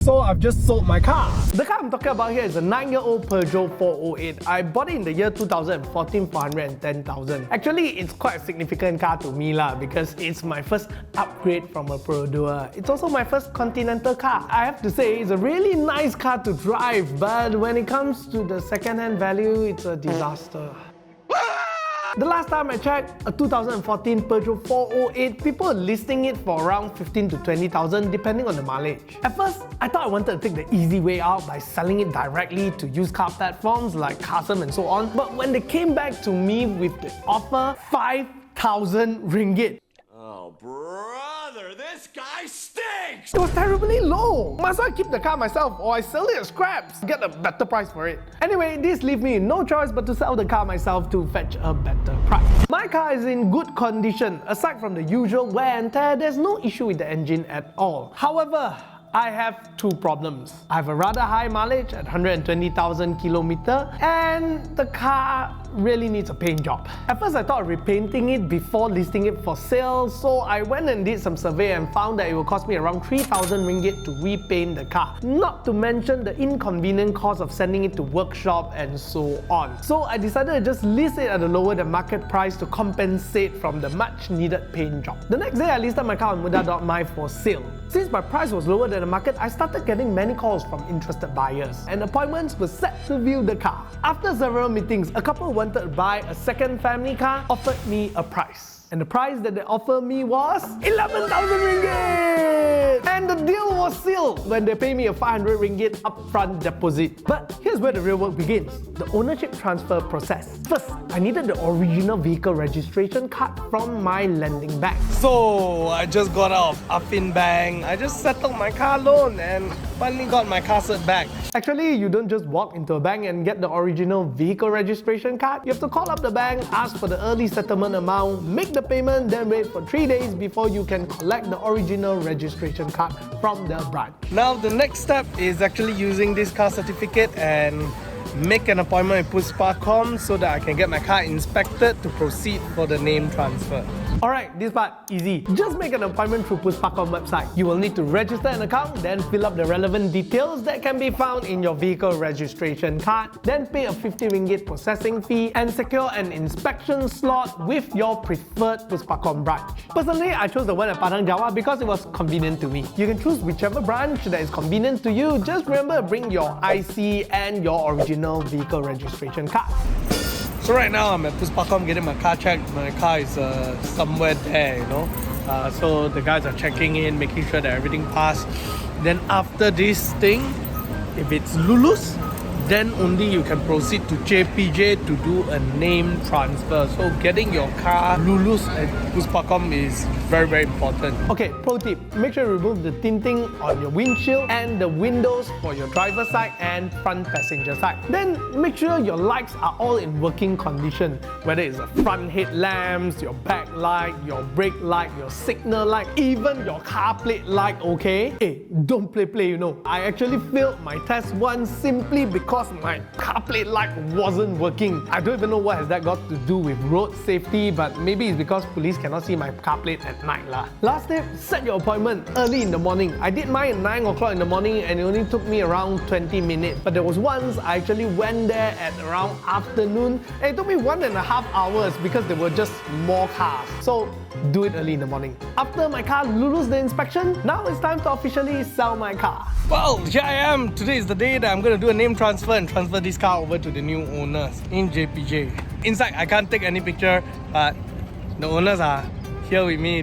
So I've just sold my car. The car I'm talking about here is a 9-year-old Peugeot 408. I bought it in the year 2014 for 110,000. Actually, it's quite a significant car to me because it's my first upgrade from a Peugeot. It's also my first Continental car. I have to say, it's a really nice car to drive, but when it comes to the second-hand value, it's a disaster. The last time I checked, a 2014 Peugeot 408, people are listing it for around 15 to 20,000 depending on the mileage. At first, I thought I wanted to take the easy way out by selling it directly to used car platforms like Carsome and so on, but when they came back to me with the offer, 5,000 ringgit. Oh, brother, this guy stinks! It was terribly low. Might as well keep the car myself or I sell it as scraps, get a better price for it. Anyway, this leaves me no choice but to sell the car myself to fetch a better price. My car is in good condition. Aside from the usual wear and tear, there's no issue with the engine at all. However, I have two problems. I have a rather high mileage at 120,000 kilometers and the car really needs a paint job. At first I thought of repainting it before listing it for sale, so I went and did some survey and found that it will cost me around 3,000 ringgit to repaint the car. Not to mention the inconvenient cost of sending it to workshop and so on. So I decided to just list it at a lower than market price to compensate from the much needed paint job. The next day I listed my car on Mudah.my for sale. Since my price was lower than the market, I started getting many calls from interested buyers and appointments were set to view the car. After several meetings, a couple wanted to buy a second family car offered me a price. And the price that they offered me was 11,000 ringgit! And the deal was sealed when they pay me a 500 ringgit upfront deposit. But here's where the real work begins, the ownership transfer process. First, I needed the original vehicle registration card from my lending bank. So I just got out of Affin Bank. I just settled my car loan and finally got my car cert back. Actually, you don't just walk into a bank and get the original vehicle registration card. You have to call up the bank, ask for the early settlement amount, make the payment, then wait for 3 days before you can collect the original registration card from the branch. Now the next step is actually using this car certificate and make an appointment with Puspakom so that I can get my car inspected to proceed for the name transfer. Alright, this part, easy. Just make an appointment through Puspakom website. You will need to register an account, then fill up the relevant details that can be found in your vehicle registration card, then pay a 50 ringgit processing fee and secure an inspection slot with your preferred Puspakom branch. Personally, I chose the one at Padang Jawa because it was convenient to me. You can choose whichever branch that is convenient to you. Just remember to bring your IC and your original vehicle registration card. So right now I'm at Puspakom getting my car checked. My car is somewhere there, so the guys are checking in, making sure that everything passed. Then after this thing, if it's Lulus, then only you can proceed to JPJ to do a name transfer. So getting your car Lulus at Puspakom is very, very important. Okay, pro tip, make sure you remove the tinting on your windshield and the windows for your driver's side and front passenger side. Then make sure your lights are all in working condition, whether it's the front headlamps, your back light, your brake light, your signal light, even your car plate light, okay? Hey, don't play, I actually failed my test once simply because my car plate light wasn't working. I don't even know what has that got to do with road safety, but maybe it's because police cannot see my car plate at night lah. Last tip, set your appointment early in the morning. I did mine at 9 o'clock in the morning and it only took me around 20 minutes. But there was once I actually went there at around afternoon and it took me 1.5 hours because there were just more cars. So do it early in the morning. After my car lulus the inspection, now it's time to officially sell my car. Well, here I am. Today is the day that I'm going to do a name transfer and transfer this car over to the new owners in JPJ. Inside, I can't take any picture, but the owners are here with me,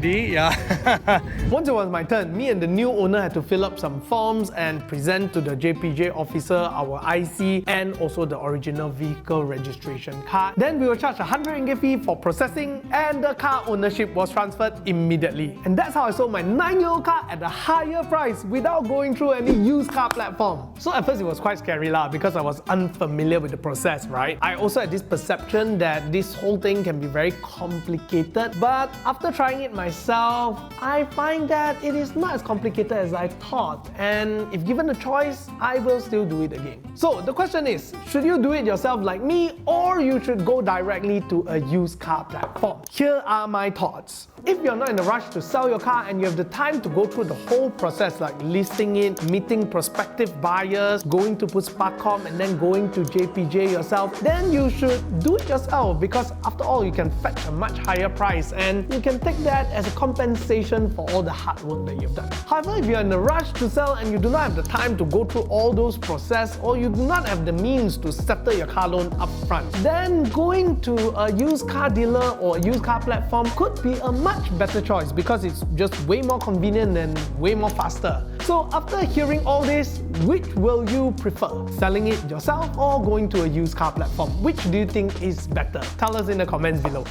Once it was my turn, me and the new owner had to fill up some forms and present to the JPJ officer our IC and also the original vehicle registration card. Then we were charged 100 ringgit fee for processing and the car ownership was transferred immediately. And that's how I sold my 9-year-old car at a higher price without going through any used car platform. So at first it was quite scary because I was unfamiliar with the process, right? I also had this perception that this whole thing can be very complicated, but after trying it myself, I find that it is not as complicated as I thought, and if given a choice, I will still do it again. So the question is, should you do it yourself like me, or you should go directly to a used car platform? Here are my thoughts. If you're not in a rush to sell your car and you have the time to go through the whole process like listing it, meeting prospective buyers, going to Puspakom and then going to JPJ yourself, then you should do it yourself, because after all you can fetch a much higher price and you can take that as a compensation for all the hard work that you've done. However, if you're in a rush to sell and you do not have the time to go through all those process, or you do not have the means to settle your car loan up front, then going to a used car dealer or a used car platform could be a much better choice, because it's just way more convenient and way more faster. So after hearing all this, which will you prefer? Selling it yourself or going to a used car platform? Which do you think is better? Tell us in the comments below.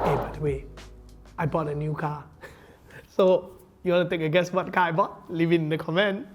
Hey, by the way, I bought a new car. So you want to take a guess what car I bought? Leave it in the comment.